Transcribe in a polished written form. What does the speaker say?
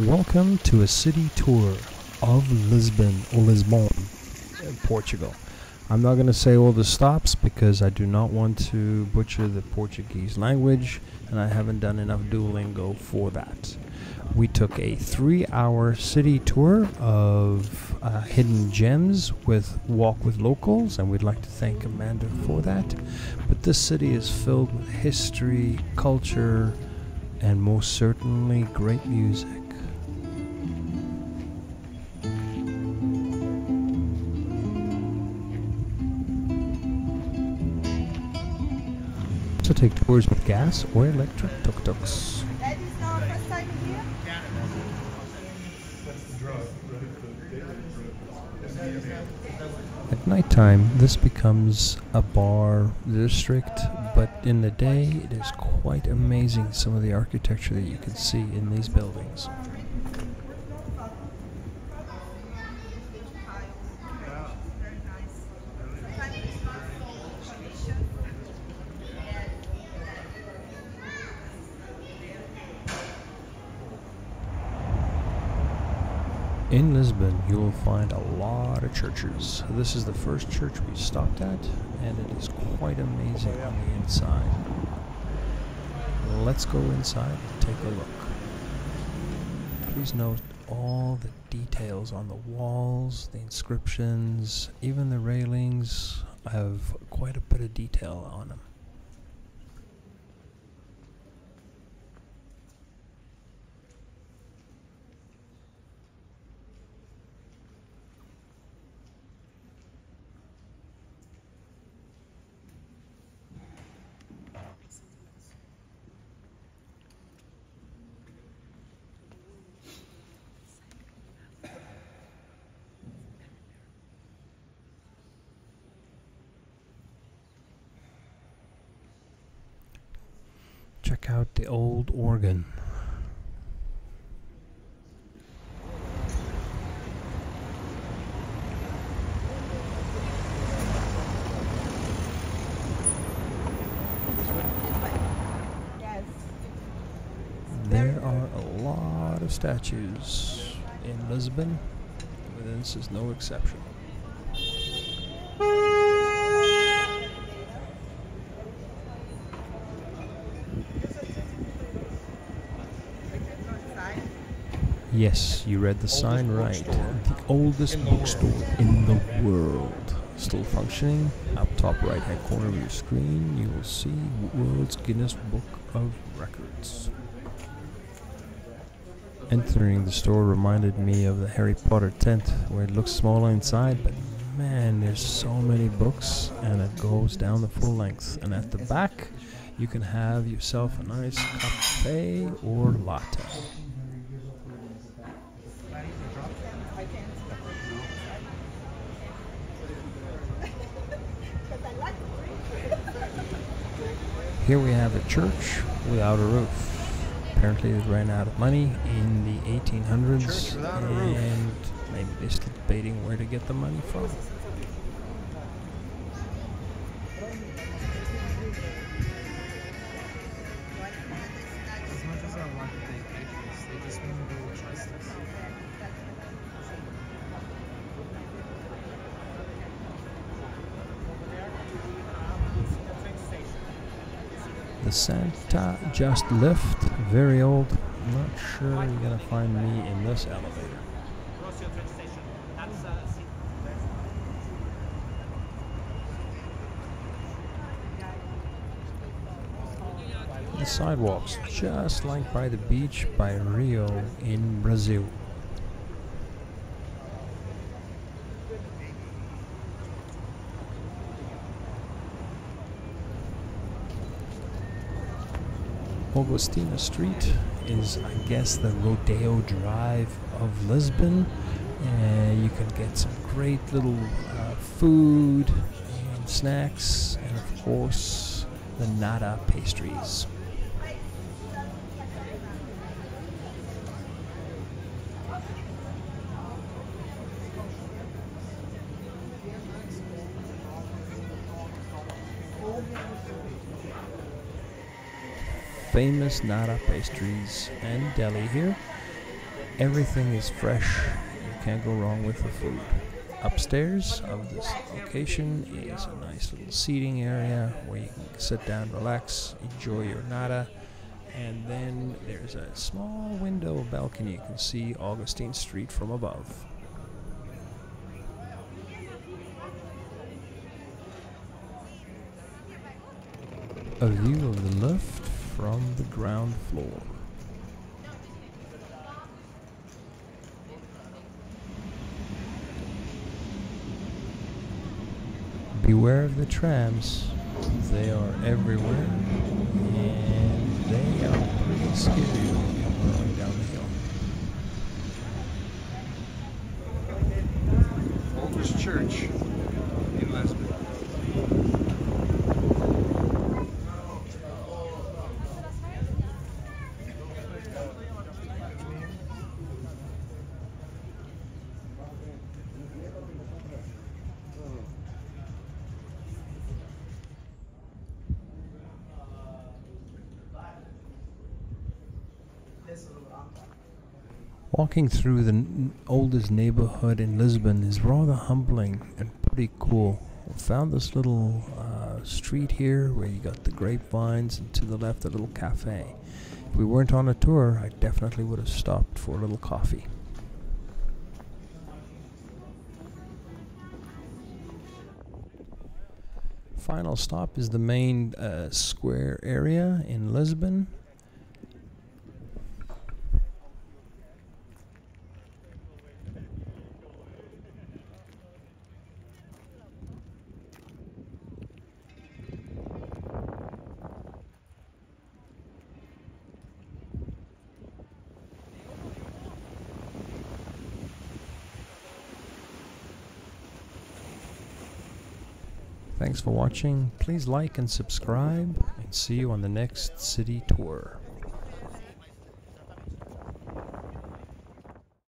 Welcome to a city tour of Lisbon, or Lisbon, Portugal. I'm not going to say all the stops because I do not want to butcher the Portuguese language, and I haven't done enough Duolingo for that. We took a 3-hour city tour of hidden gems with Walk with Locals, and we'd like to thank Amanda for that. But this city is filled with history, culture, and most certainly great music. To take tours with gas or electric tuk-tuks. That is our first time here? At nighttime, this becomes a bar district, but in the day, it is quite amazing some of the architecture that you can see in these buildings. In Lisbon, you will find a lot of churches. This is the first church we stopped at, and it is quite amazing on the inside. Let's go inside and take a look. Please note all the details on the walls, the inscriptions, even the railings have quite a bit of detail on them. Check out the old organ. Yes. There are a lot of statues in Lisbon, and this is no exception. Yes, you read the sign right. The oldest bookstore in the world. Still functioning. Up top right hand corner of your screen, you will see World's Guinness Book of Records. Entering the store reminded me of the Harry Potter tent, where it looks small inside, but man, there's so many books, and it goes down the full length. And at the back, you can have yourself a nice cafe or latte. Here we have a church without a roof. Apparently they ran out of money in the 1800s, and maybe they're still debating where to get the money from. The Santa just left, very old. I'm not sure you're gonna find me in this elevator. Rossio train station. That's The sidewalks, just like by the beach by Rio in Brazil. Augustina Street is, I guess, the Rodeo Drive of Lisbon, and you can get some great little food and snacks, and of course the nata pastries. famous nata pastries and deli here. Everything is fresh. You can't go wrong with the food. Upstairs of this location is a nice little seating area where you can sit down, relax, enjoy your nada. And then there's a small window balcony. You can see Augustine Street from above. A view of the lift from the ground floor. Beware of the trams. They are everywhere, and they are pretty scary when you come going down the hill. Oldest church in Lisbon. Walking through the oldest neighborhood in Lisbon is rather humbling and pretty cool. We found this little street here where you got the grapevines, and to the left a little cafe. If we weren't on a tour, I definitely would have stopped for a little coffee. Final stop is the main square area in Lisbon. Thanks for watching. Please like and subscribe, and see you on the next city tour.